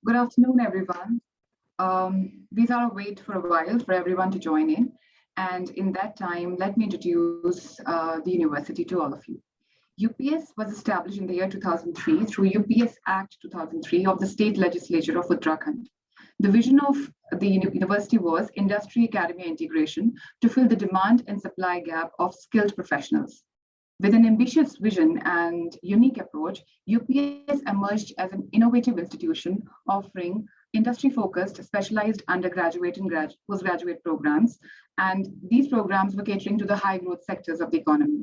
Good afternoon, everyone. We thought wait for a while for everyone to join in. And in that time, let me introduce the university to all of you. UPS was established in the year 2003 through UPS Act 2003 of the state legislature of Uttarakhand. The vision of the university was industry-academia integration to fill the demand and supply gap of skilled professionals. With an ambitious vision and unique approach, UPS emerged as an innovative institution offering industry-focused, specialized undergraduate and postgraduate programs. And these programs were catering to the high-growth sectors of the economy.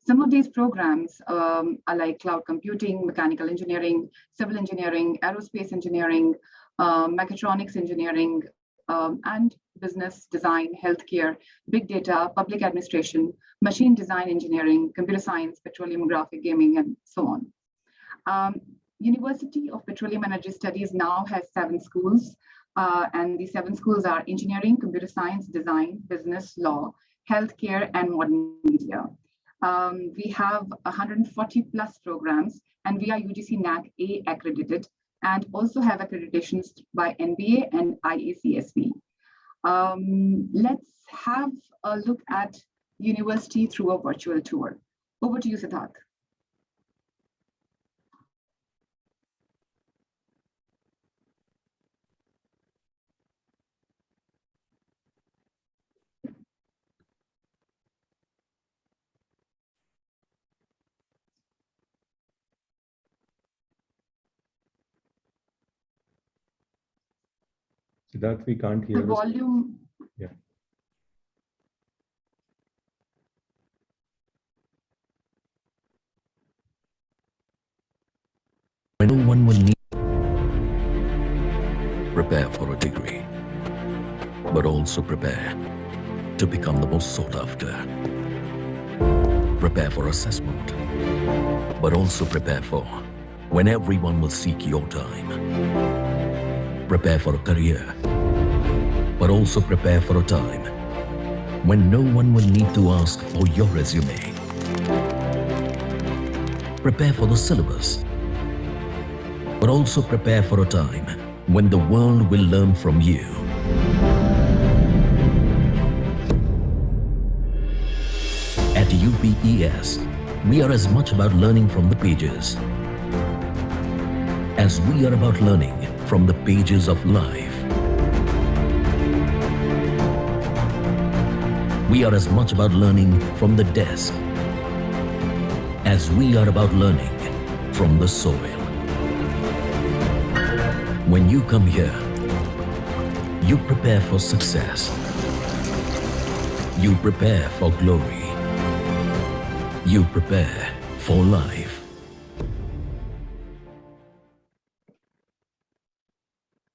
Some of these programs are like cloud computing, mechanical engineering, civil engineering, aerospace engineering, mechatronics engineering, and business design, healthcare, big data, public administration, machine design engineering, computer science, petroleum, graphic, gaming, and so on. University of Petroleum Energy Studies now has 7 schools, and these 7 schools are engineering, computer science, design, business, law, healthcare, and modern media. We have 140 plus programs, and we are UGC NAC A accredited, and also have accreditations by NBA and IACSB. Let's have a look at university through a virtual tour. Over to you, Siddharth. Siddharth, we can't hear the volume. Yeah. No one will need prepare for a degree, but also prepare to become the most sought after. Prepare for assessment, but also prepare for when everyone will seek your time. Prepare for a career, but also prepare for a time when no one will need to ask for your resume. Prepare for the syllabus, but also prepare for a time when the world will learn from you. At UPES, we are as much about learning from the pages as we are about learning from the pages of life. We are as much about learning from the desk as we are about learning from the soil. When you come here, you prepare for success. You prepare for glory. You prepare for life.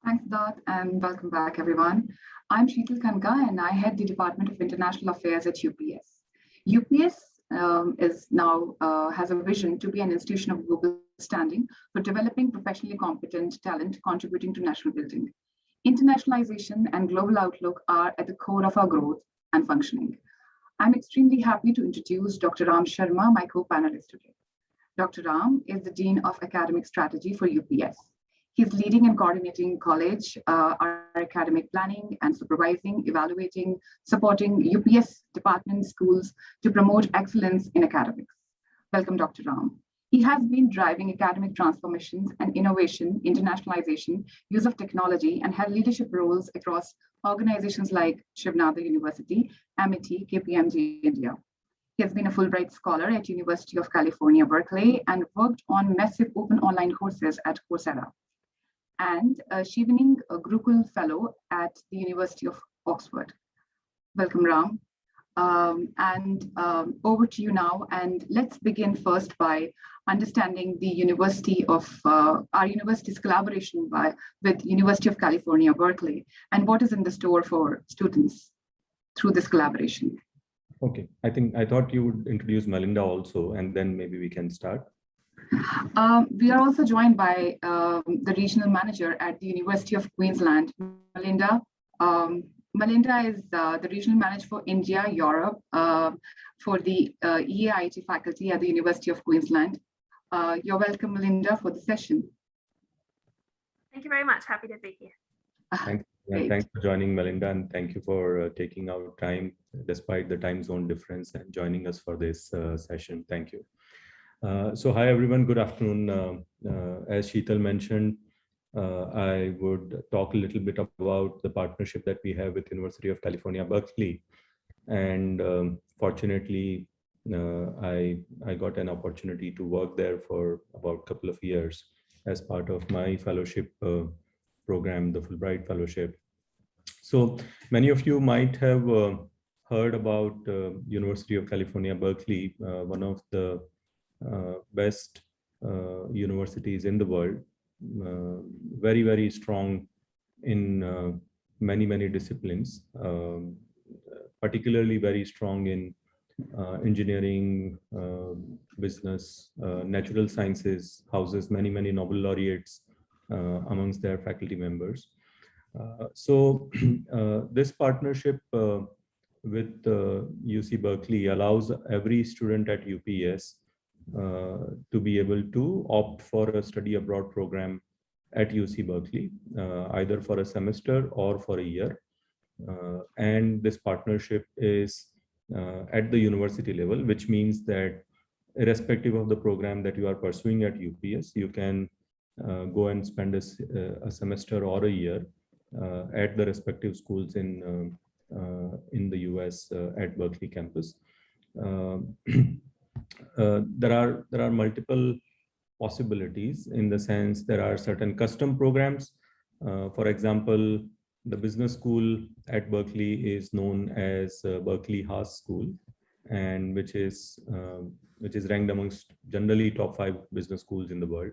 Thanks, Siddharth, and welcome back, everyone. I'm Sheetal Khanka, and I head the Department of International Affairs at UPS. UPS is now has a vision to be an institution of global standing for developing professionally competent talent contributing to national building. Internationalization and global outlook are at the core of our growth and functioning. I'm extremely happy to introduce Dr. Ram Sharma, my co-panelist today. Dr. Ram is the Dean of Academic Strategy for UPS. He's leading and coordinating college, our academic planning and supervising, evaluating, supporting UPS department schools to promote excellence in academics. Welcome, Dr. Ram. He has been driving academic transformations and innovation, internationalization, use of technology, and had leadership roles across organizations like Shivnada University, MIT, KPMG India. He has been a Fulbright Scholar at University of California, Berkeley, and worked on massive open online courses at Coursera. And Shivaning Gurukul Fellow at the University of Oxford. Welcome, Ram. Over to you now, and let's begin first by understanding the university of our university's collaboration with University of California, Berkeley, and what is in the store for students through this collaboration. Okay, I thought you would introduce Melinda also, and then maybe we can start. We are also joined by the regional manager at the University of Queensland, Melinda. Melinda is the regional manager for India, Europe, for the EAIT faculty at the University of Queensland. You're welcome, Melinda, for the session. Thank you very much. Happy to be here. Thanks for joining, Melinda, and thank you for taking out time despite the time zone difference and joining us for this session. Thank you. So hi everyone, good afternoon. As Sheetal mentioned, I would talk a little bit about the partnership that we have with University of California, Berkeley. And fortunately, I got an opportunity to work there for about a couple of years as part of my fellowship program, the Fulbright Fellowship. So many of you might have heard about University of California, Berkeley, one of the best universities in the world, very, very strong in many disciplines, particularly very strong in engineering, business, natural sciences, houses many Nobel laureates amongst their faculty members. So this partnership with UC Berkeley allows every student at UPES to be able to opt for a study abroad program at UC Berkeley, either for a semester or for a year. And this partnership is at the university level, which means that irrespective of the program that you are pursuing at UPES, you can go and spend a semester or a year at the respective schools in the US at Berkeley campus. There are multiple possibilities in the sense there are certain custom programs. For example, the business school at Berkeley is known as Berkeley Haas School, and which is ranked amongst generally top 5 business schools in the world.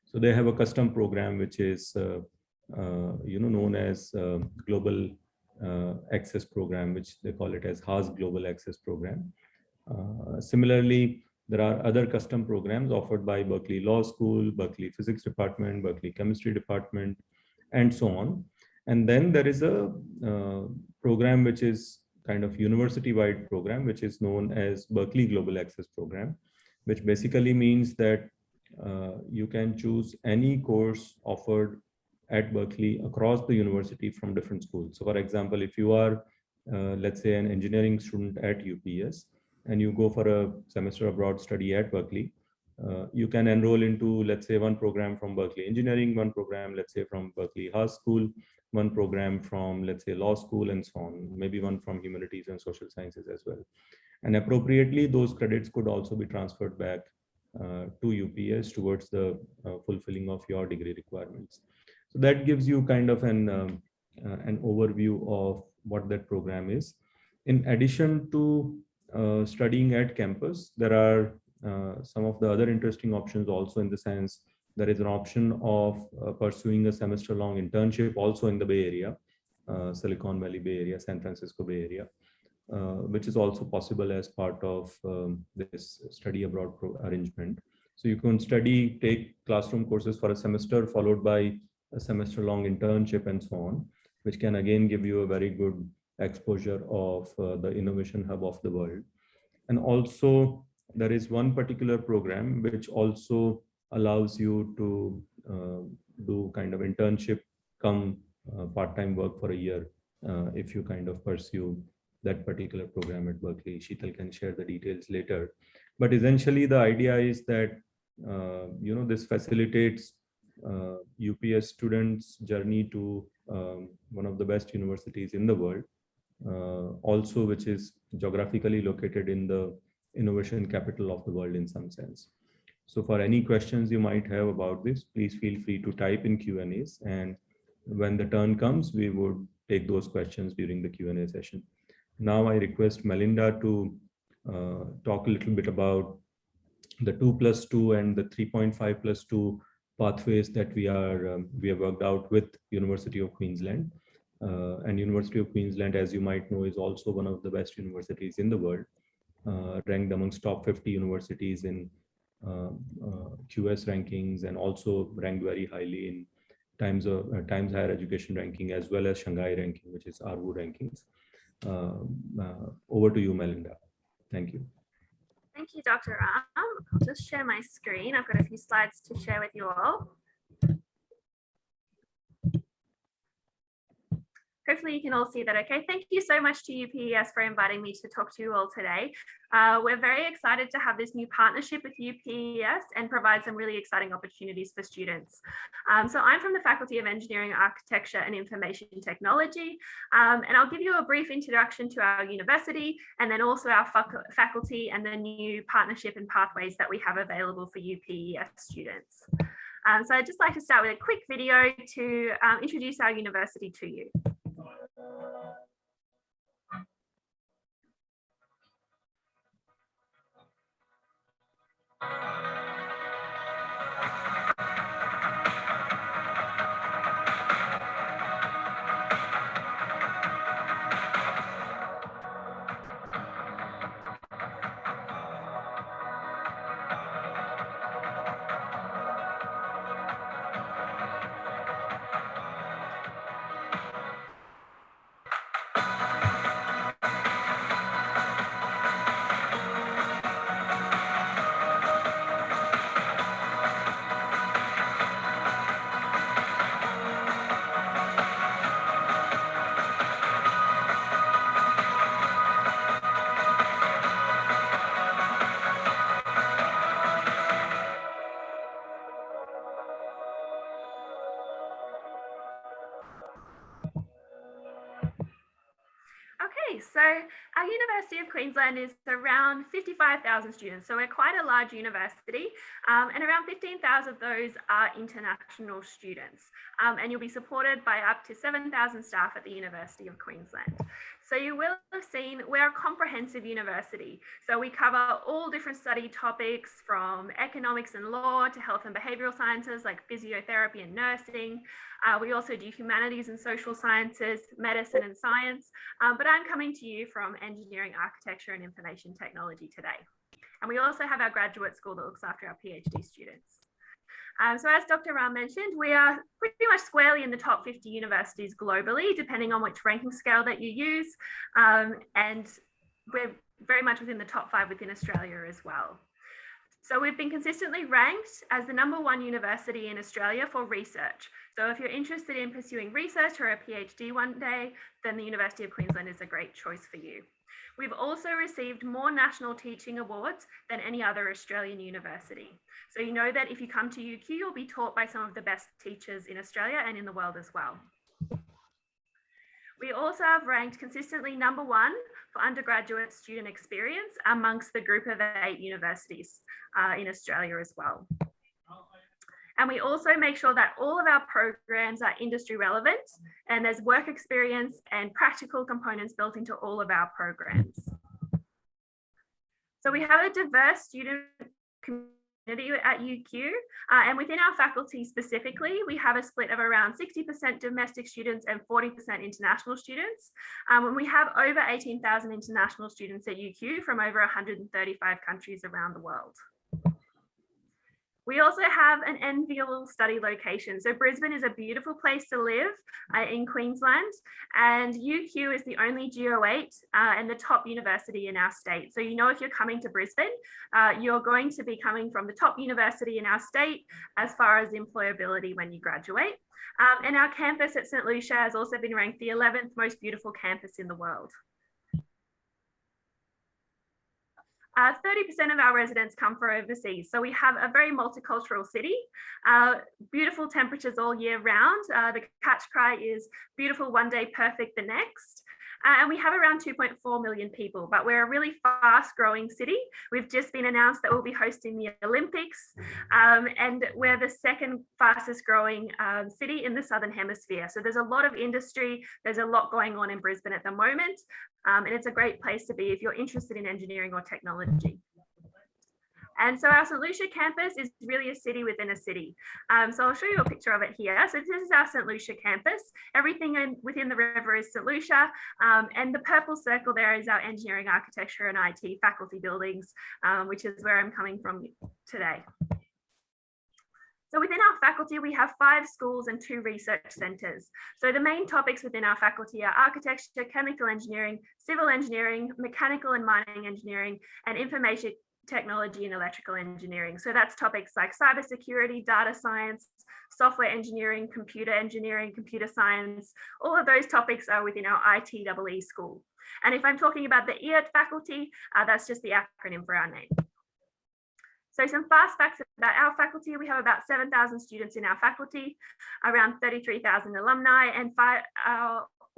So they have a custom program which is known as Global Access Program, which they call it as Haas Global Access Program. Similarly, there are other custom programs offered by Berkeley Law School, Berkeley Physics Department, Berkeley Chemistry Department, and so on. And then there is a program which is kind of university-wide program, which is known as Berkeley Global Access Program, which basically means that you can choose any course offered at Berkeley across the university from different schools. So for example, if you are, let's say, an engineering student at UPES, and you go for a semester abroad study at Berkeley, you can enroll into, let's say, one program from Berkeley Engineering, one program, let's say, from Berkeley Haas School, one program from, let's say, law school, and so on, maybe one from humanities and social sciences as well. And appropriately, those credits could also be transferred back to UPES towards the fulfilling of your degree requirements. So that gives you kind of an overview of what that program is. In addition to studying at campus, there are some of the other interesting options also, in the sense there is an option of pursuing a semester-long internship also in the Bay Area, Silicon Valley Bay Area, San Francisco Bay Area, which is also possible as part of this study abroad arrangement. So you can take classroom courses for a semester, followed by a semester-long internship and so on, which can again give you a very good exposure of the innovation hub of the world. And also there is one particular program which also allows you to do kind of internship come part-time work for a year if you kind of pursue that particular program at Berkeley. Sheetal can share the details later. But essentially the idea is that this facilitates UPS students' journey to one of the best universities in the world, also which is geographically located in the innovation capital of the world in some sense. So for any questions you might have about this, please feel free to type in Q&As, and when the turn comes, we would take those questions during the Q&A session. Now I request Melinda to talk a little bit about the 2+2 and the 3.5+2 pathways that we have worked out with University of Queensland. And University of Queensland, as you might know, is also one of the best universities in the world, ranked amongst top 50 universities in QS rankings, and also ranked very highly in Times Higher Education ranking, as well as Shanghai ranking, which is ARWU rankings. Over to you, Melinda. Thank you. Thank you, Dr. Ram. I'll just share my screen. I've got a few slides to share with you all. Hopefully you can all see that okay. Thank you so much to UPES for inviting me to talk to you all today. We're very excited to have this new partnership with UPES and provide some really exciting opportunities for students. So I'm from the Faculty of Engineering, Architecture and Information Technology, and I'll give you a brief introduction to our university and then also our faculty and the new partnership and pathways that we have available for UPES students. So I'd just like to start with a quick video to introduce our university to you. Okay, so our University of Queensland is around 55,000 students, so we're quite a large university, and around 15,000 of those are international students, and you'll be supported by up to 7,000 staff at the University of Queensland. So you will have seen we're a comprehensive university. So we cover all different study topics from economics and law to health and behavioural sciences like physiotherapy and nursing. We also do humanities and social sciences, medicine and science, but I'm coming to you from engineering, architecture and information technology today. And we also have our graduate school that looks after our PhD students. So as Dr. Ram mentioned, we are pretty much squarely in the top 50 universities globally, depending on which ranking scale that you use. And we're very much within the top 5 within Australia as well. So we've been consistently ranked as the #1 university in Australia for research. So if you're interested in pursuing research or a PhD one day, then the University of Queensland is a great choice for you. We've also received more national teaching awards than any other Australian university. So you know that if you come to UQ, you'll be taught by some of the best teachers in Australia and in the world as well. We also have ranked consistently #1 for undergraduate student experience amongst the group of 8 universities in Australia as well. And we also make sure that all of our programs are industry relevant and there's work experience and practical components built into all of our programs. So we have a diverse student community at UQ, and within our faculty specifically, we have a split of around 60% domestic students and 40% international students. And we have over 18,000 international students at UQ from over 135 countries around the world. We also have an enviable study location. So Brisbane is a beautiful place to live in Queensland, and UQ is the only Geo8 and the top university in our state. So you know if you're coming to Brisbane, you're going to be coming from the top university in our state as far as employability when you graduate. And our campus at St. Lucia has also been ranked the 11th most beautiful campus in the world. 30% of our residents come from overseas. So we have a very multicultural city, beautiful temperatures all year round. The catch cry is beautiful one day, perfect the next. And we have around 2.4 million people, but we're a really fast growing city. We've just been announced that we'll be hosting the Olympics, and we're the second fastest growing city in the Southern Hemisphere. So there's a lot of industry, there's a lot going on in Brisbane at the moment, and it's a great place to be if you're interested in engineering or technology. And so our St. Lucia campus is really a city within a city. So I'll show you a picture of it here. So this is our St. Lucia campus. Everything within the river is St. Lucia. And the purple circle there is our engineering, architecture and IT faculty buildings, which is where I'm coming from today. So within our faculty, we have 5 schools and 2 research centres. So the main topics within our faculty are architecture, chemical engineering, civil engineering, mechanical and mining engineering, and information technology and electrical engineering. So that's topics like cybersecurity, data science, software engineering, computer science. All of those topics are within our ITEE school. And if I'm talking about the EAT faculty, that's just the acronym for our name. So some fast facts about our faculty: we have about 7,000 students in our faculty, around 33,000 alumni, and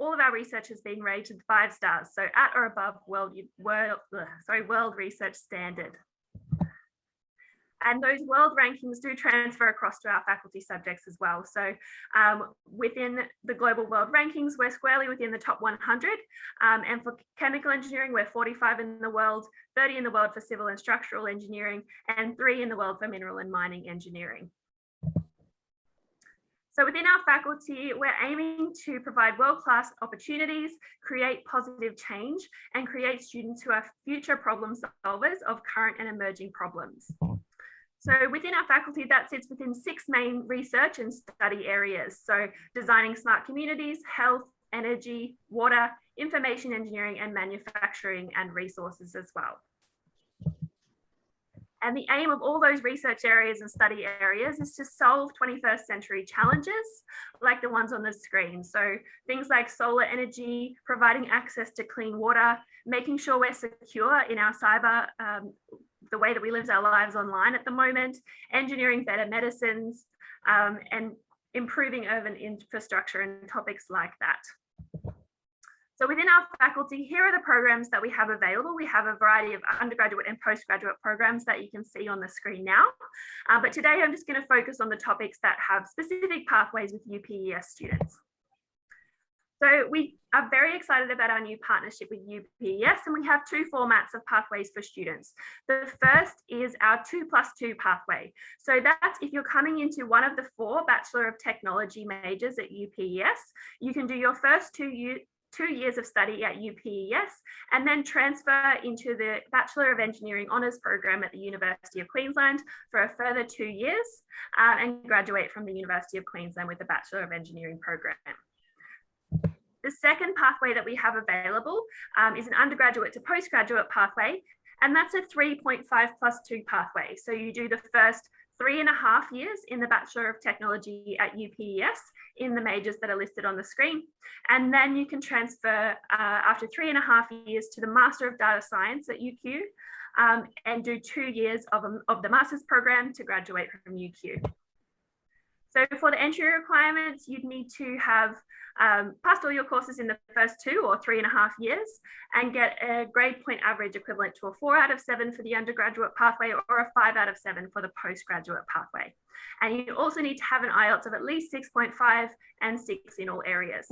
all of our research has been rated 5 stars, so at or above world research standard. And those world rankings do transfer across to our faculty subjects as well. So within the global world rankings, we're squarely within the top 100. And for chemical engineering, we're 45 in the world, 30 in the world for civil and structural engineering, and 3 in the world for mineral and mining engineering. So within our faculty, we're aiming to provide world-class opportunities, create positive change, and create students who are future problem solvers of current and emerging problems. So within our faculty, that sits within 6 main research and study areas. So designing smart communities, health, energy, water, information engineering, and manufacturing and resources as well. And the aim of all those research areas and study areas is to solve 21st century challenges like the ones on the screen. So things like solar energy, providing access to clean water, making sure we're secure in our cyber, the way that we live our lives online at the moment, engineering better medicines, and improving urban infrastructure and topics like that. So within our faculty, here are the programs that we have available. We have a variety of undergraduate and postgraduate programs that you can see on the screen now. But today I'm just going to focus on the topics that have specific pathways with UPES students. So we are very excited about our new partnership with UPES, and we have 2 formats of pathways for students. The first is our 2+2 pathway. So that's if you're coming into one of the 4 Bachelor of Technology majors at UPES, you can do your first 2 years of study at UPES and then transfer into the Bachelor of Engineering Honours program at the University of Queensland for a further 2 years and graduate from the University of Queensland with the Bachelor of Engineering program. The second pathway that we have available is an undergraduate to postgraduate pathway, and that's a 3.5+2 pathway. So you do the first 3.5 years in the Bachelor of Technology at UPES in the majors that are listed on the screen. And then you can transfer after 3.5 years to the Master of Data Science at UQ and do 2 years of the master's program to graduate from UQ. So for the entry requirements, you'd need to have passed all your courses in the first 2 or 3.5 years and get a grade point average equivalent to a 4 out of 7 for the undergraduate pathway or a 5 out of 7 for the postgraduate pathway. And you also need to have an IELTS of at least 6.5 and 6 in all areas.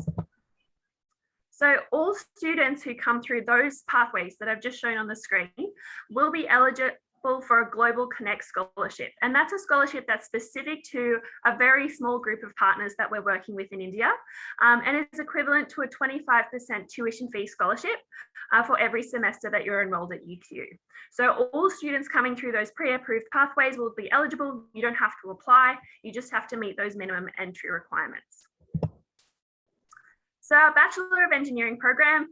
So all students who come through those pathways that I've just shown on the screen will be eligible for a Global Connect scholarship. And that's a scholarship that's specific to a very small group of partners that we're working with in India. And it's equivalent to a 25% tuition fee scholarship for every semester that you're enrolled at UQ. So all students coming through those pre-approved pathways will be eligible. You don't have to apply. You just have to meet those minimum entry requirements. So our Bachelor of Engineering program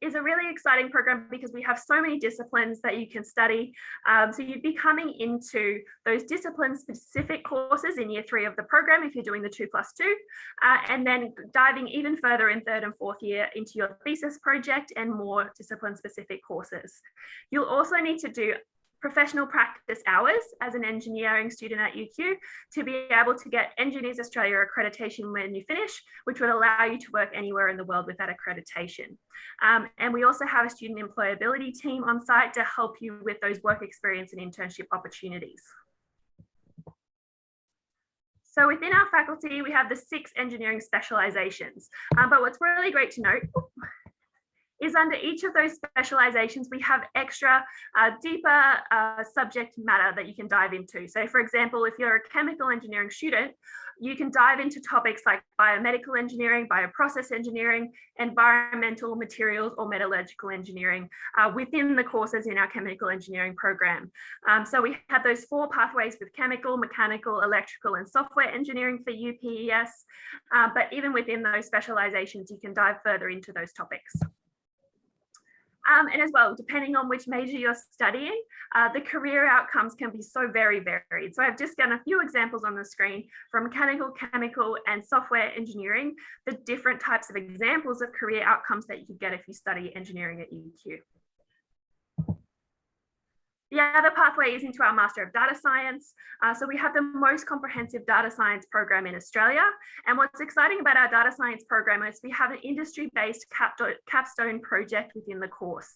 is a really exciting program because we have so many disciplines that you can study. So you'd be coming into those discipline-specific courses in year 3 of the program if you're doing the 2+2, and then diving even further in 3rd and 4th year into your thesis project and more discipline-specific courses. You'll also need to do professional practice hours as an engineering student at UQ to be able to get Engineers Australia accreditation when you finish, which would allow you to work anywhere in the world with that accreditation. And we also have a student employability team on site to help you with those work experience and internship opportunities. So within our faculty, we have the 6 engineering specializations. But what's really great to note is under each of those specializations, we have extra deeper subject matter that you can dive into. So for example, if you're a chemical engineering student, you can dive into topics like biomedical engineering, bioprocess engineering, environmental materials or metallurgical engineering within the courses in our chemical engineering program. So we have those 4 pathways with chemical, mechanical, electrical, and software engineering for UPES. But even within those specializations, you can dive further into those topics. And as well, depending on which major you're studying, the career outcomes can be so very varied. So I've just done a few examples on the screen from mechanical, chemical, and software engineering, the different types of examples of career outcomes that you could get if you study engineering at UQ. The other pathway is into our Master of Data Science. So we have the most comprehensive data science program in Australia. And what's exciting about our data science program is we have an industry-based capstone project within the course.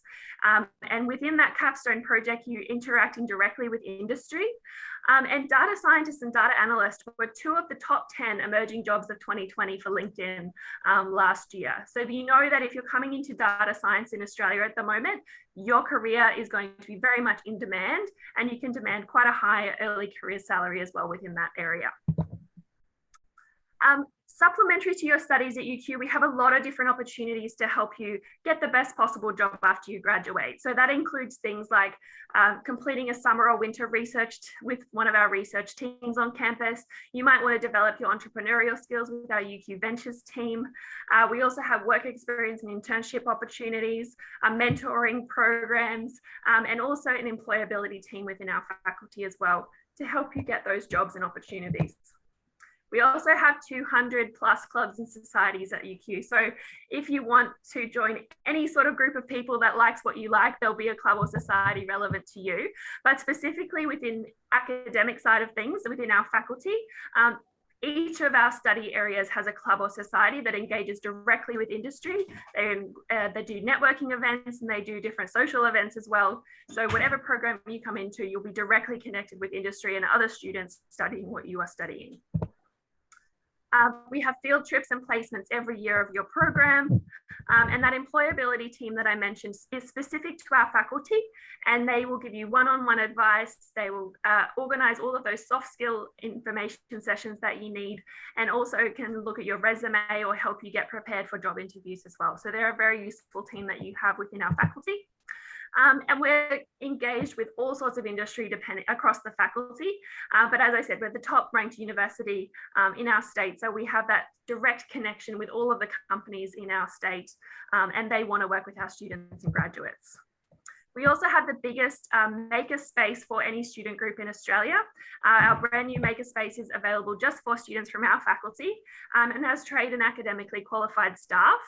And within that capstone project, you're interacting directly with industry. And data scientists and data analysts were 2 of the top 10 emerging jobs of 2020 for LinkedIn last year. So you know that if you're coming into data science in Australia at the moment, your career is going to be very much in demand, and you can demand quite a high early career salary as well within that area. Supplementary to your studies at UQ, we have a lot of different opportunities to help you get the best possible job after you graduate. So that includes things like completing a summer or winter research with one of our research teams on campus. You might want to develop your entrepreneurial skills with our UQ Ventures team. We also have work experience and internship opportunities, mentoring programs, and also an employability team within our faculty as well to help you get those jobs and opportunities. We also have 200 plus clubs and societies at UQ. So if you want to join any sort of group of people that likes what you like, there'll be a club or society relevant to you. But specifically within academic side of things, within our faculty, each of our study areas has a club or society that engages directly with industry. They do networking events and they do different social events as well. So whatever program you come into, you'll be directly connected with industry and other students studying what you are studying. We have field trips and placements every year of your program. And that employability team that I mentioned is specific to our faculty, and they will give you one-on-one advice. They will organize all of those soft skill information sessions that you need, and also can look at your resume or help you get prepared for job interviews as well. So they're a very useful team that you have within our faculty. And we're engaged with all sorts of industry across the faculty. But as I said, we're the top ranked university in our state. So we have that direct connection with all of the companies in our state, and they want to work with our students and graduates. We also have the biggest Makerspace for any student group in Australia. Our brand new Makerspace is available just for students from our faculty and has trade and academically qualified staff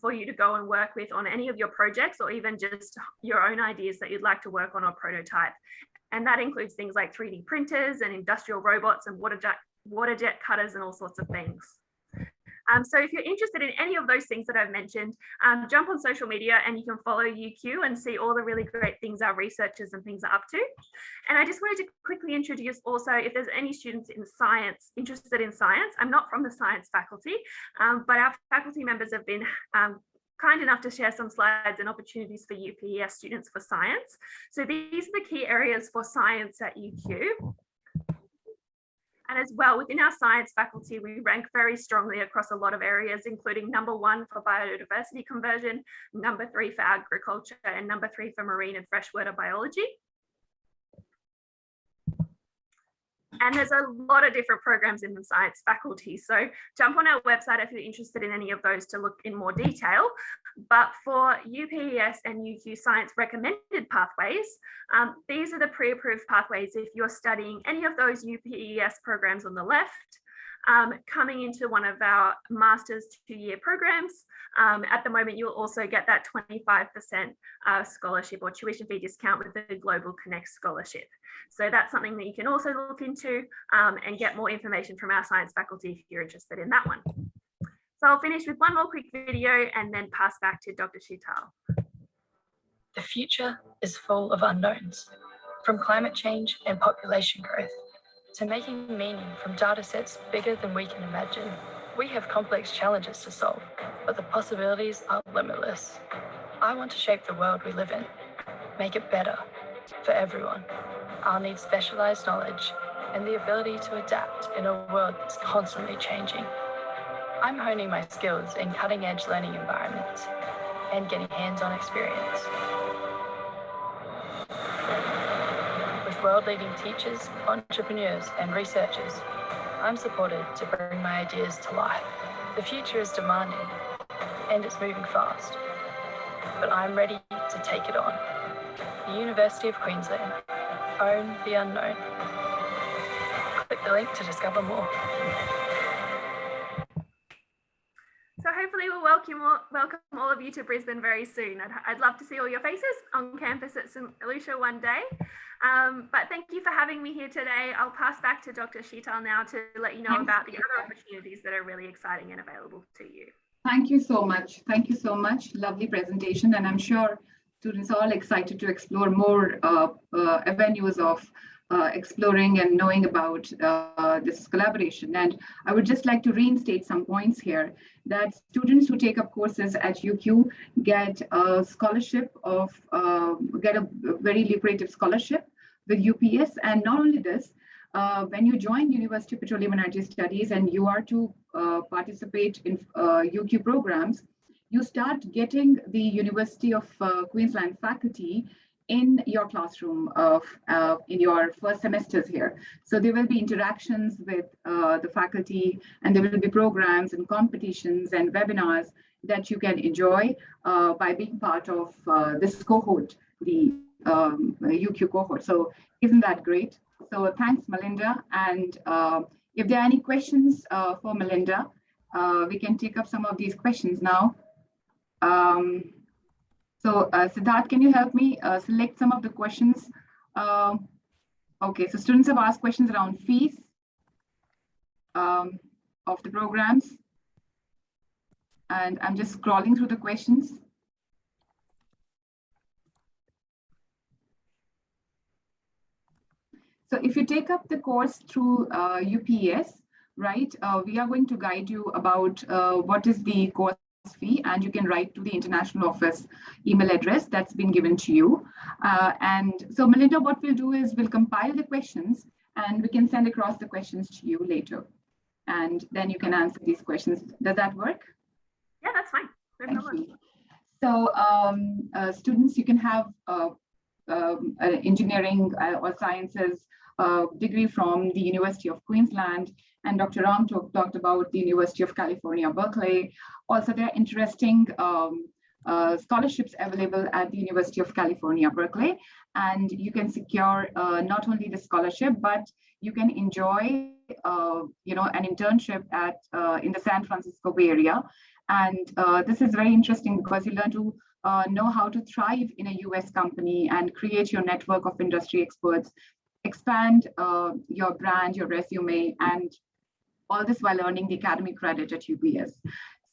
for you to go and work with on any of your projects, or even just your own ideas that you'd like to work on or prototype. And that includes things like 3D printers and industrial robots and water jet cutters and all sorts of things. So if you're interested in any of those things that I've mentioned, jump on social media and you can follow UQ and see all the really great things our researchers and things are up to. And I just wanted to quickly introduce also, if there's any students in science, interested in science, I'm not from the science faculty, but our faculty members have been kind enough to share some slides and opportunities for UPES students for science. So these are the key areas for science at UQ. And as well, within our science faculty, we rank very strongly across a lot of areas, including #1 for biodiversity conversion, #3 for agriculture, and #3 for marine and freshwater biology. And there's a lot of different programs in the science faculty. So jump on our website if you're interested in any of those to look in more detail. But for UPES and UQ Science recommended pathways, these are the pre-approved pathways if you're studying any of those UPES programs on the left, coming into one of our master's 2-year programs. At the moment, you'll also get that 25% scholarship or tuition fee discount with the Global Connect scholarship. So that's something that you can also look into and get more information from our science faculty if you're interested in that one. So I'll finish with one more quick video and then pass back to Dr. Sheetal. The future is full of unknowns, from climate change and population growth to making meaning from data sets bigger than we can imagine. We have complex challenges to solve, but the possibilities are limitless. I want to shape the world we live in, make it better for everyone. I'll need specialized knowledge and the ability to adapt in a world that's constantly changing. I'm honing my skills in cutting-edge learning environments and getting hands-on experience. With world-leading teachers, entrepreneurs, and researchers, I'm supported to bring my ideas to life. The future is demanding, and it's moving fast. but I'm ready to take it on. The University of Queensland. Own the unknown. Click the link to discover more. So hopefully we'll welcome all of you to Brisbane very soon. I'd love to see all your faces on campus at St. Lucia one day. But thank you for having me here today. I'll pass back to Dr. Sheetal now to let you know about the other opportunities that are really exciting and available to you. Thank you so much. Thank you so much. Lovely presentation. And I'm sure students are all excited to explore more avenues of exploring and knowing about this collaboration. And I would just like to reinstate some points here that students who take up courses at UQ get a scholarship of, get a very lucrative scholarship with UPES. And not only this, when you join University of Petroleum and Energy Studies and you are to participate in UQ programs, you start getting the University of Queensland faculty in your classroom in your first semesters here. So there will be interactions with the faculty, and there will be programs and competitions and webinars that you can enjoy by being part of this cohort, the UQ cohort. So isn't that great? So thanks, Melinda. And if there are any questions for Melinda, we can take up some of these questions now. So Siddharth, can you help me select some of the questions? Okay, so students have asked questions around fees of the programs. And I'm just scrolling through the questions. So if you take up the course through UPES, right, we are going to guide you about what is the course fee, and you can write to the international office email address that's been given to you. And so Melinda, what we'll do is we'll compile the questions and we can send across the questions to you later. And then you can answer these questions. Does that work? Yeah, that's fine. No problem. So students, you can have engineering or sciences degree from the University of Queensland, and Dr. Ram talked about the University of California, Berkeley. Also, there are interesting scholarships available at the University of California, Berkeley, and you can secure not only the scholarship, but you can enjoy, an internship at in the San Francisco Bay Area. And this is very interesting because you learn to know how to thrive in a US company and create your network of industry experts, expand your brand, your resume, and all this while earning the academic credit at UPES.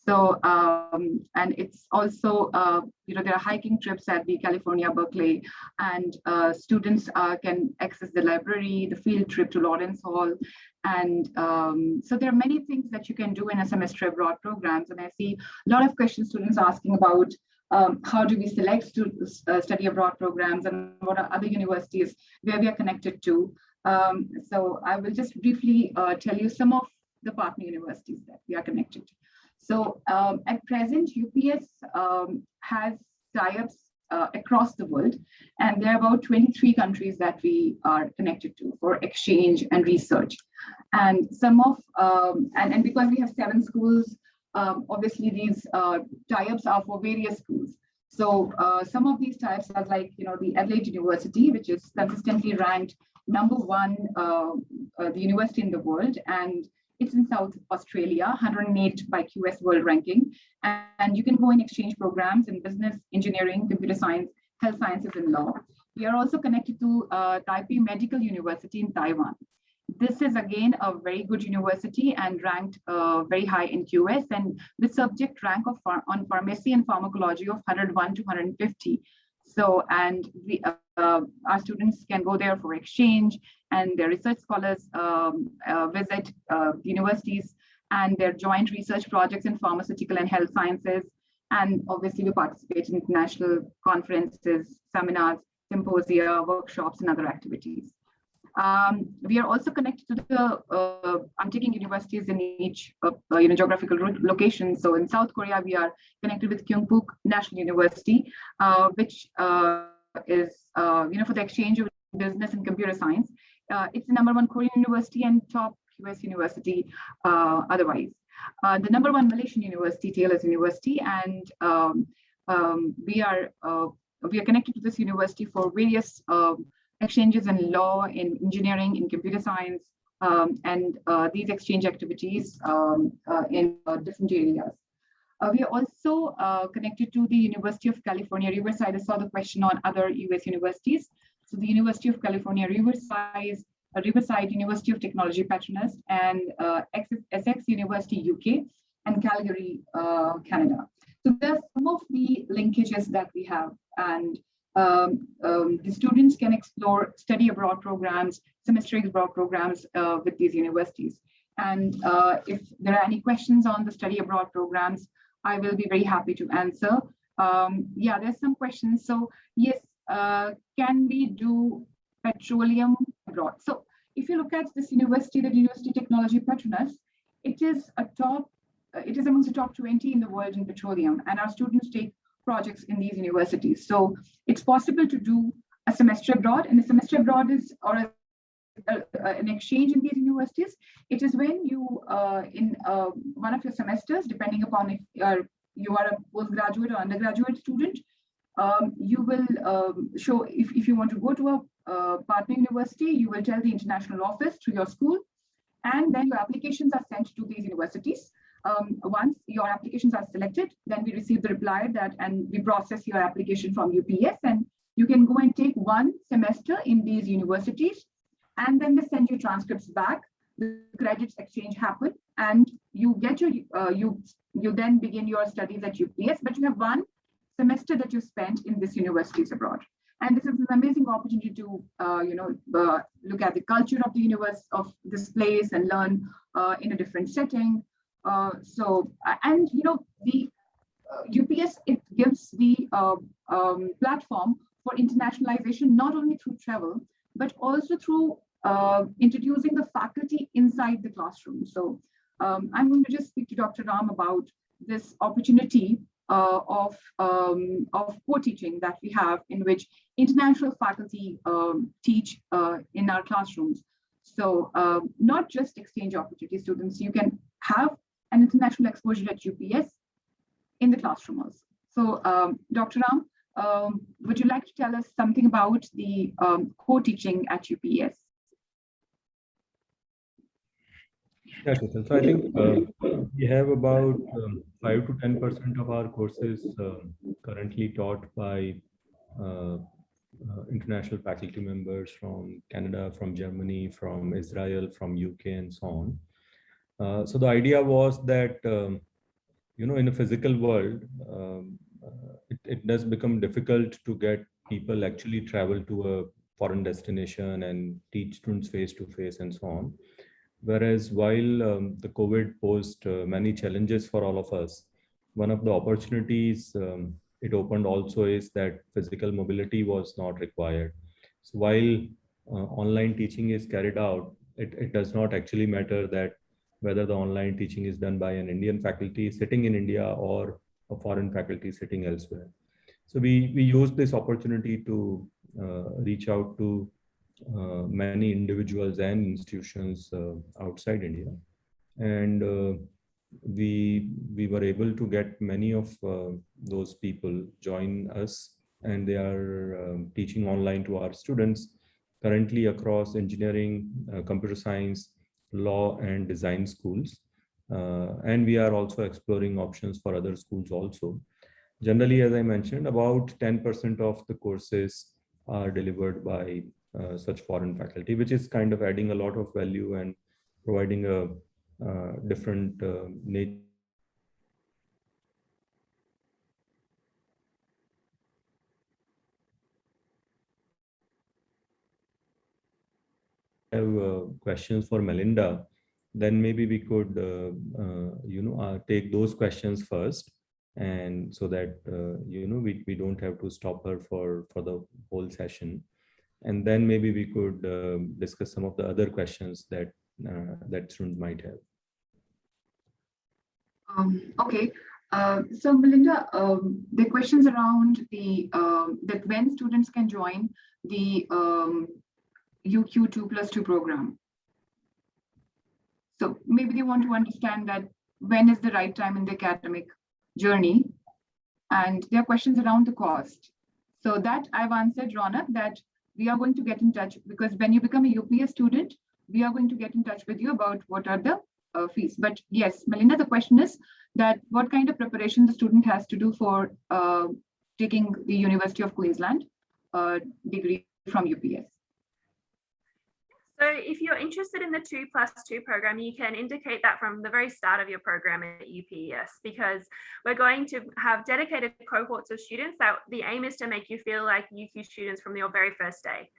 So, and it's also, there are hiking trips at the California, Berkeley, and students can access the library, the field trip to Lawrence Hall. And so there are many things that you can do in a semester abroad programs. And I see a lot of questions students asking about how do we select to study abroad programs and what are other universities where we are connected to. So I will just briefly tell you some of the partner universities that we are connected to. So at present, UPES has tie-ups across the world, and there are about 23 countries that we are connected to for exchange and research. And some of, and because we have 7 schools, obviously these tie-ups are for various schools. So some of these tie-ups are like, the Adelaide University, which is consistently ranked #1, the university in the world, and it's in South Australia, 108 by QS World Ranking. And you can go in exchange programs in business, engineering, computer science, health sciences, and law. We are also connected to Taipei Medical University in Taiwan. This is again a very good university and ranked very high in QS, and with subject rank of on pharmacy and pharmacology of 101 to 150. So, and we, our students can go there for exchange, and their research scholars visit universities and their joint research projects in pharmaceutical and health sciences. And obviously we participate in international conferences, seminars, symposia, workshops, and other activities. We are also connected to the undertaking universities in each geographical location. So in South Korea, we are connected with Kyungpook National University, which is for the exchange of business and computer science. It's the #1 Korean university and top US university otherwise. The #1 Malaysian university, Taylor's University, and we are connected to this university for various exchanges in law, in engineering, in computer science, and these exchange activities in different areas. We are also connected to the University of California, Riverside. I saw the question on other US universities. So the University of California, Riverside University of Technology, Patronus, and Essex University, UK, and Calgary, Canada. So there's some of the linkages that we have, and the students can explore study abroad programs, semester abroad programs with these universities. And if there are any questions on the study abroad programs, I will be very happy to answer. Yeah, there's some questions. So yes, can we do petroleum abroad? So if you look at this university, the University of Technology Patronus, it is amongst the top 20 in the world in petroleum, and our students take projects in these universities. So it's possible to do a semester abroad, and a semester abroad is, or an exchange in these universities. It is when you, in one of your semesters, depending upon if you are a postgraduate or undergraduate student, you will show, if you want to go to a partner university, you will tell the international office through your school, and then your applications are sent to these universities. Once your applications are selected, then we receive the reply and we process your application from UPES, and you can go and take one semester in these universities, and then they send you transcripts back. The credits exchange happen, and you get your you then begin your studies at UPES, but you have one semester that you spent in this universities abroad. And this is an amazing opportunity to look at the culture of the universe, of this place, and learn in a different setting. The UPES, it gives the platform for internationalization, not only through travel, but also through introducing the faculty inside the classroom. So I'm going to just speak to Dr. Ram about this opportunity of co-teaching that we have, in which international faculty teach in our classrooms. So not just exchange opportunity students, you can have an international exposure at UPES in the classroom also. So Dr. Ram, would you like to tell us something about the co-teaching at UPES? Yeah, Sheetal. So I think we have about 5 to 10% of our courses currently taught by international faculty members from Canada, from Germany, from Israel, from UK, and so on. So the idea was that, in a physical world, it does become difficult to get people actually travel to a foreign destination and teach students face to face and so on. Whereas while the COVID posed many challenges for all of us, one of the opportunities it opened also is that physical mobility was not required. So while online teaching is carried out, it does not actually matter that whether the online teaching is done by an Indian faculty sitting in India or a foreign faculty sitting elsewhere. So we used this opportunity to reach out to many individuals and institutions outside India, and we were able to get many of those people join us, and they are teaching online to our students currently across engineering, computer science, law, and design schools, and we are also exploring options for other schools also. Generally, as I mentioned, about 10% of the courses are delivered by such foreign faculty, which is kind of adding a lot of value and providing a different nature. Have questions for Melinda, then maybe we could take those questions first, and so that we don't have to stop her for the whole session. And then maybe we could discuss some of the other questions that students might have. Okay. So Melinda, the questions around that when students can join the UQ 2+2 program. So maybe they want to understand that when is the right time in the academic journey And there are questions around the cost. So that I've answered, Ronak, that we are going to get in touch, because when you become a UPS student, we are going to get in touch with you about what are the fees. But yes, Melinda, the question is that what kind of preparation the student has to do for taking the University of Queensland degree from UPS. So if you're interested in the 2+2 program, you can indicate that from the very start of your program at UPES, because we're going to have dedicated cohorts of students that the aim is to make you feel like UQ students from your very first day.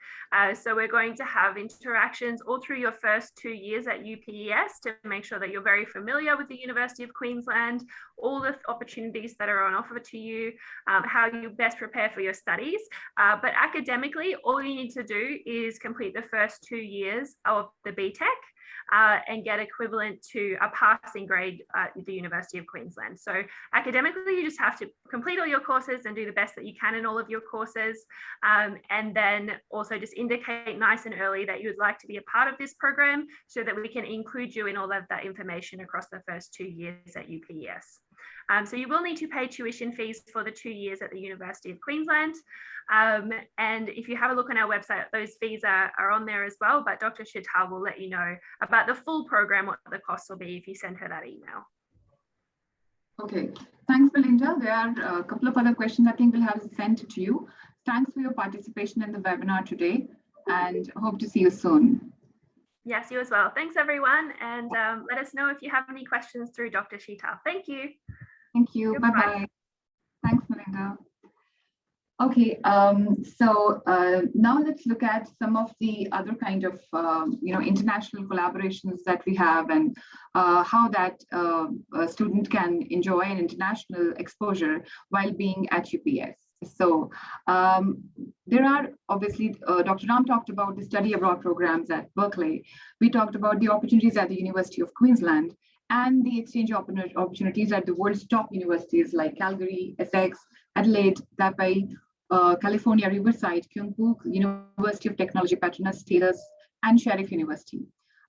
So we're going to have interactions all through your first 2 years at UPES to make sure that you're very familiar with the University of Queensland, all the opportunities that are on offer to you, how you best prepare for your studies. But academically, all you need to do is complete the first 2 years of the BTEC and get equivalent to a passing grade at the University of Queensland. So academically, you just have to complete all your courses and do the best that you can in all of your courses. And then also just indicate nice and early that you would like to be a part of this program so that we can include you in all of that information across the first 2 years at UPES. So you will need to pay tuition fees for the 2 years at the University of Queensland. And if you have a look on our website, those fees are on there as well, but Dr. Sheetal will let you know about the full program, what the costs will be if you send her that email. Okay, thanks, Melinda. There are a couple of other questions I think we'll have sent to you. Thanks for your participation in the webinar today, and hope to see you soon. Yes, you as well. Thanks, everyone. And let us know if you have any questions through Dr. Sheetal. Thank you. Thank you. Bye-bye. Thanks, Melinda. Okay, so now let's look at some of the other kind of international collaborations that we have, and how that a student can enjoy an international exposure while being at UPS. So there are obviously, Dr. Ram talked about the study abroad programs at Berkeley. We talked about the opportunities at the University of Queensland and the exchange opportunities at the world's top universities like Calgary, Essex, Adelaide, Taipei, California, Riverside, Kyungpook, University of Technology, Patronus, Taylor's, and Sheriff University.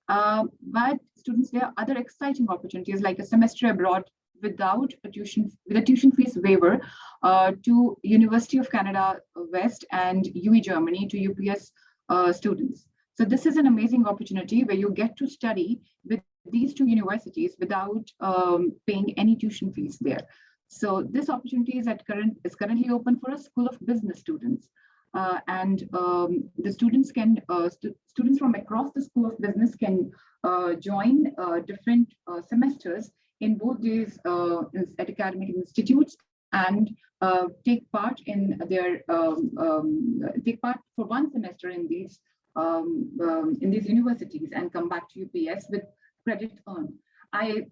But students, there are other exciting opportunities like a semester abroad without a tuition fees waiver to University of Canada West and UE Germany to UPS students. So this is an amazing opportunity where you get to study with these two universities without paying any tuition fees there. So this opportunity is currently open for a School of Business students, and the students can students from across the School of Business can join different semesters in both these at academic institutes and take part in their take part for one semester in these universities and come back to UPS with credit earned. I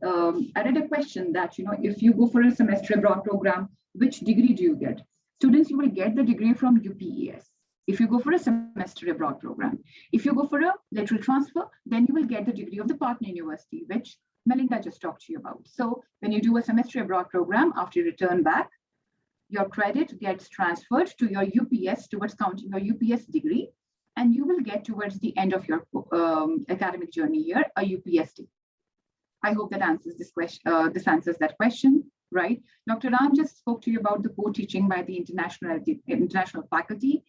read a question that, if you go for a semester abroad program, which degree do you get? Students, you will get the degree from UPES. If you go for a semester abroad program, if you go for a lateral transfer, then you will get the degree of the partner university, which Melinda just talked to you about. So when you do a semester abroad program, after you return back, your credit gets transferred to your UPS towards counting your UPS degree, and you will get towards the end of your academic journey here a UPS degree. I hope that answers this question. This answers that question, right? Dr. Ram just spoke to you about the co-teaching by the international faculty,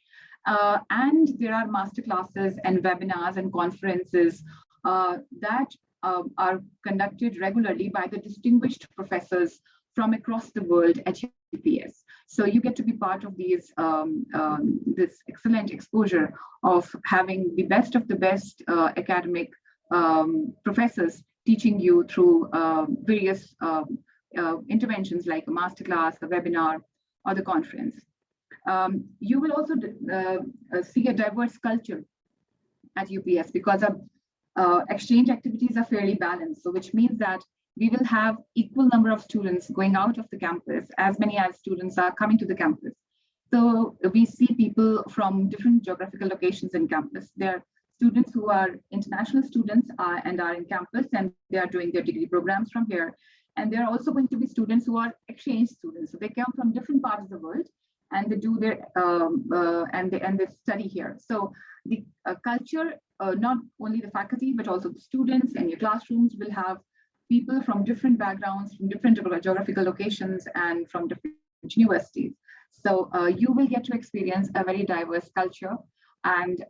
and there are master classes and webinars and conferences that are conducted regularly by the distinguished professors from across the world at UPS. So you get to be part of these this excellent exposure of having the best of the best academic professors teaching you through various interventions like a masterclass, a webinar, or the conference. You will also see a diverse culture at UPS because our exchange activities are fairly balanced. So which means that we will have equal number of students going out of the campus, as many as students are coming to the campus. So we see people from different geographical locations in campus. There are students who are international students and are in campus, and they are doing their degree programs from here. And there are also going to be students who are exchange students. So they come from different parts of the world, and they do their and they study here. So the culture, not only the faculty but also the students and your classrooms will have people from different backgrounds, from different geographical locations, and from different universities. So you will get to experience a very diverse culture. And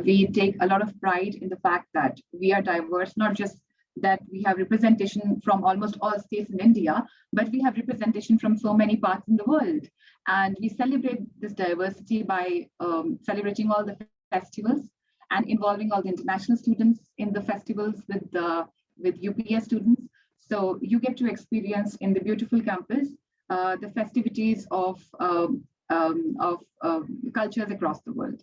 we take a lot of pride in the fact that we are diverse, not just that we have representation from almost all states in India, but we have representation from so many parts in the world. And we celebrate this diversity by celebrating all the festivals and involving all the international students in the festivals with UPS students. So you get to experience in the beautiful campus the festivities of cultures across the world.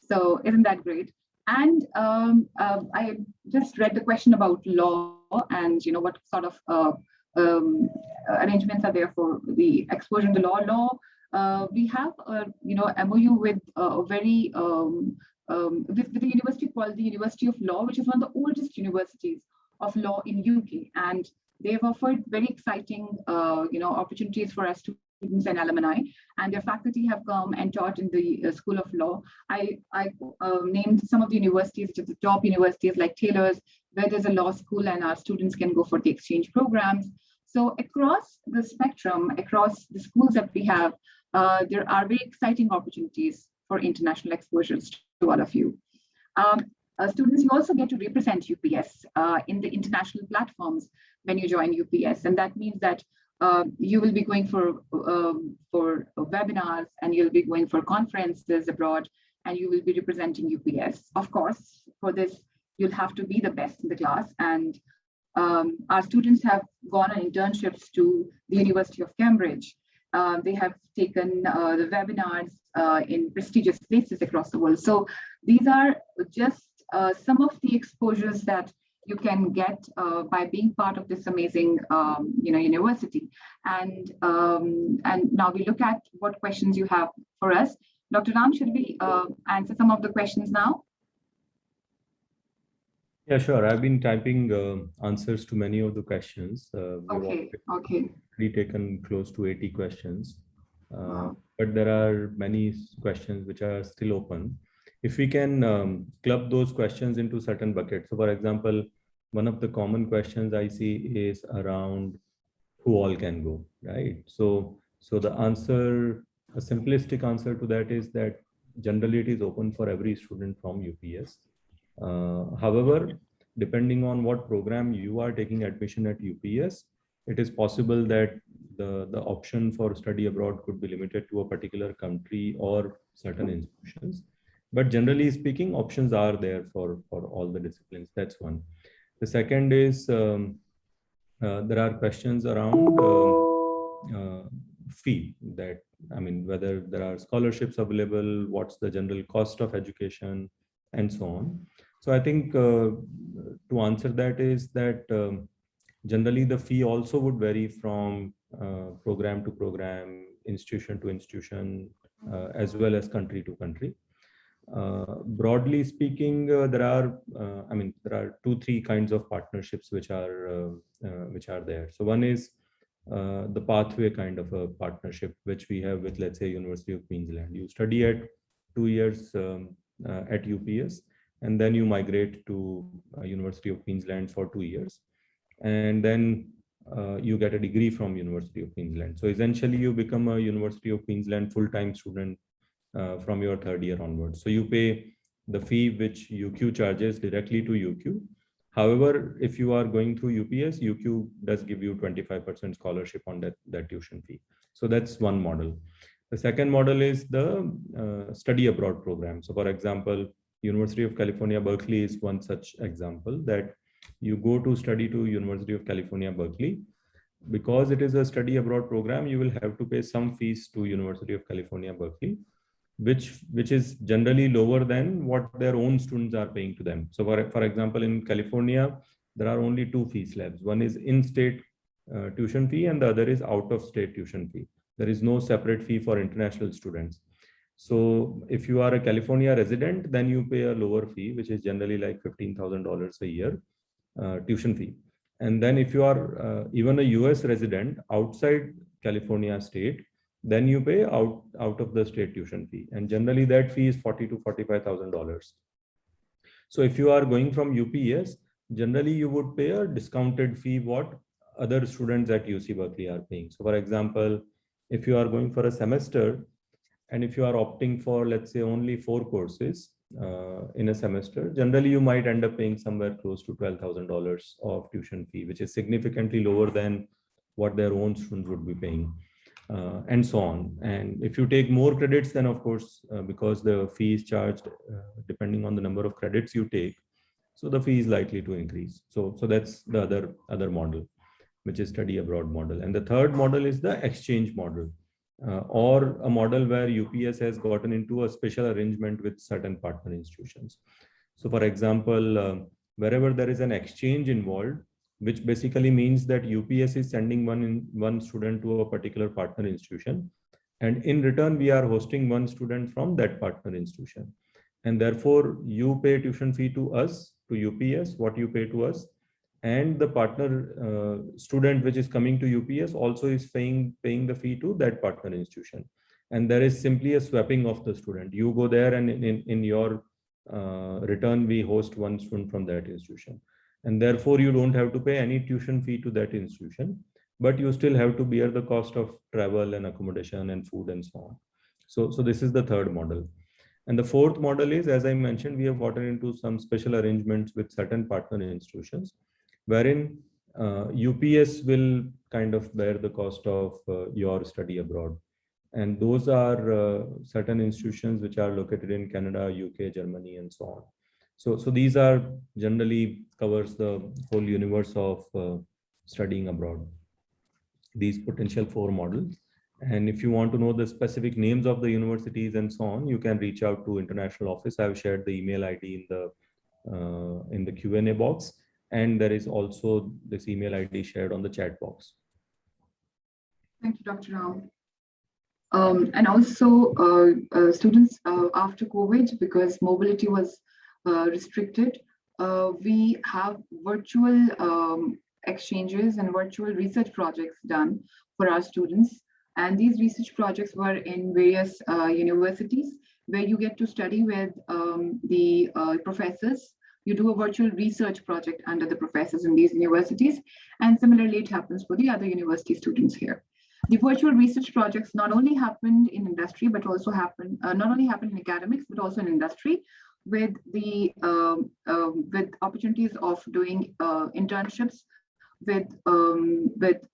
So isn't that great? And I just read the question about law and what sort of arrangements are there for the exposure in the law. We have a MOU with a very with the university called the University of Law, which is one of the oldest universities of law in UK, and they've offered very exciting opportunities for us students and alumni, and their faculty have come and taught in the School of Law. I named some of the universities, which are the top universities like Taylor's, where there's a law school and our students can go for the exchange programs. So across the spectrum, across the schools that we have, there are very exciting opportunities for international exposures to all of you. Students, you also get to represent UPS in the international platforms when you join UPS, and that means that you will be going for webinars, and you'll be going for conferences abroad, and you will be representing UPS. Of course, for this, you'll have to be the best in the class, and our students have gone on internships to the University of Cambridge. They have taken the webinars in prestigious places across the world. So these are just some of the exposures that you can get by being part of this amazing university. And now we look at what questions you have for us. Dr. Ram, should we answer some of the questions now? Yeah, sure. I've been typing answers to many of the questions. Okay. We've taken close to 80 questions, Wow. but there are many questions which are still open. If we can club those questions into certain buckets. So for example, one of the common questions I see is around who all can go, right? So the answer, a simplistic answer to that is that generally it is open for every student from UPS. However, depending on what program you are taking admission at UPS, it is possible that the option for study abroad could be limited to a particular country or certain institutions. But generally speaking, options are there for all the disciplines. That's one. The second is there are questions around fee, that whether there are scholarships available, what's the general cost of education, and so on. So I think to answer that is that generally the fee also would vary from program to program, institution to institution, as well as country to country. Broadly speaking, there are 2-3 kinds of partnerships which are there. So one is the pathway kind of a partnership which we have with, let's say, University of Queensland. You study at 2 years at UPS, and then you migrate to University of Queensland for 2 years, and then you get a degree from University of Queensland. So essentially you become a University of Queensland full-time student from your 3rd year onwards. So you pay the fee which UQ charges directly to UQ. However, if you are going through UPS, UQ does give you 25% scholarship on that tuition fee. So that's one model. The second model is the study abroad program. So for example, University of California, Berkeley is one such example, that you go to study to University of California, Berkeley. Because it is a study abroad program, you will have to pay some fees to University of California, Berkeley, which is generally lower than what their own students are paying to them. So for example, in California, there are only 2 fee slabs. One is in-state tuition fee, and the other is out-of-state tuition fee. There is no separate fee for international students. So if you are a California resident, then you pay a lower fee, which is generally like $15,000 a year tuition fee. And then if you are even a US resident outside California state, then you pay out of the state tuition fee. And generally that fee is $40,000 to $45,000. So if you are going from UPS, generally you would pay a discounted fee what other students at UC Berkeley are paying. So for example, If you are going for a semester, and if you are opting for, let's say, only 4 courses in a semester, generally you might end up paying somewhere close to $12,000 of tuition fee, which is significantly lower than what their own students would be paying, and so on. And if you take more credits, then of course, because the fee is charged depending on the number of credits you take, so the fee is likely to increase. So that's the other model, which is study abroad model. And the third model is the exchange model, or a model where UPS has gotten into a special arrangement with certain partner institutions. So for example, wherever there is an exchange involved, which basically means that UPS is sending one student to a particular partner institution, and in return we are hosting one student from that partner institution, and therefore you pay tuition fee to us, to UPS, what you pay to us, and the partner student which is coming to UPS also is paying the fee to that partner institution. And there is simply a swapping of the student. You go there, and in your return we host one student from that institution, and therefore you don't have to pay any tuition fee to that institution, but you still have to bear the cost of travel and accommodation and food and so on. So this is the third model. And the fourth model is, as I mentioned, we have gotten into some special arrangements with certain partner institutions, wherein UPS will kind of bear the cost of your study abroad. And those are certain institutions which are located in Canada, UK, Germany, and so on. So these are generally covers the whole universe of studying abroad, these potential 4 models. And if you want to know the specific names of the universities and so on, you can reach out to International Office. I've shared the email ID in the Q&A box. And there is also this email ID shared on the chat box. Thank you, Dr. Ram. And also students after COVID, because mobility was restricted, we have virtual exchanges and virtual research projects done for our students. And these research projects were in various universities where you get to study with the professors. You do a virtual research project under the professors in these universities. And similarly, it happens for the other university students here. The virtual research projects not only happened in industry, but also happened, not only happened in academics, but also in industry, with the with opportunities of doing internships with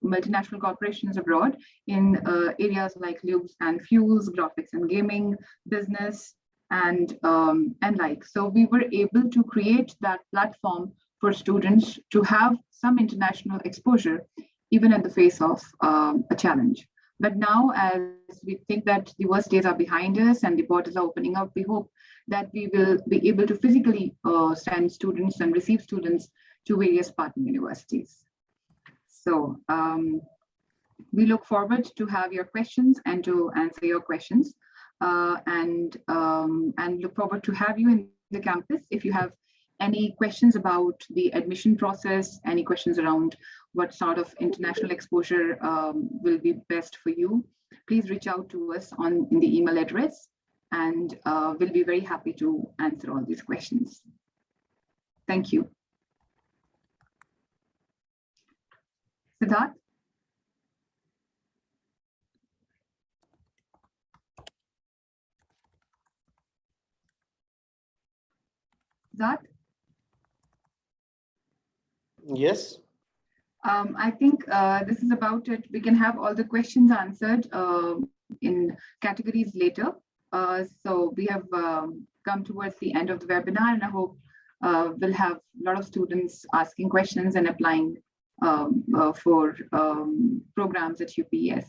multinational corporations abroad in areas like lubes and fuels, graphics and gaming, business, and like. So we were able to create that platform for students to have some international exposure, even in the face of a challenge. But now, as we think that the worst days are behind us and the borders are opening up, we hope that we will be able to physically send students and receive students to various partner universities. So we look forward to have your questions and to answer your questions, and look forward to have you in the campus. If you have any questions about the admission process, any questions around what sort of international exposure will be best for you, please reach out to us in the email address, and we'll be very happy to answer all these questions. Thank you. Siddharth? Siddharth? Yes. I think this is about it. We can have all the questions answered in categories later. So we have come towards the end of the webinar, and I hope we'll have a lot of students asking questions and applying for programs at UPES.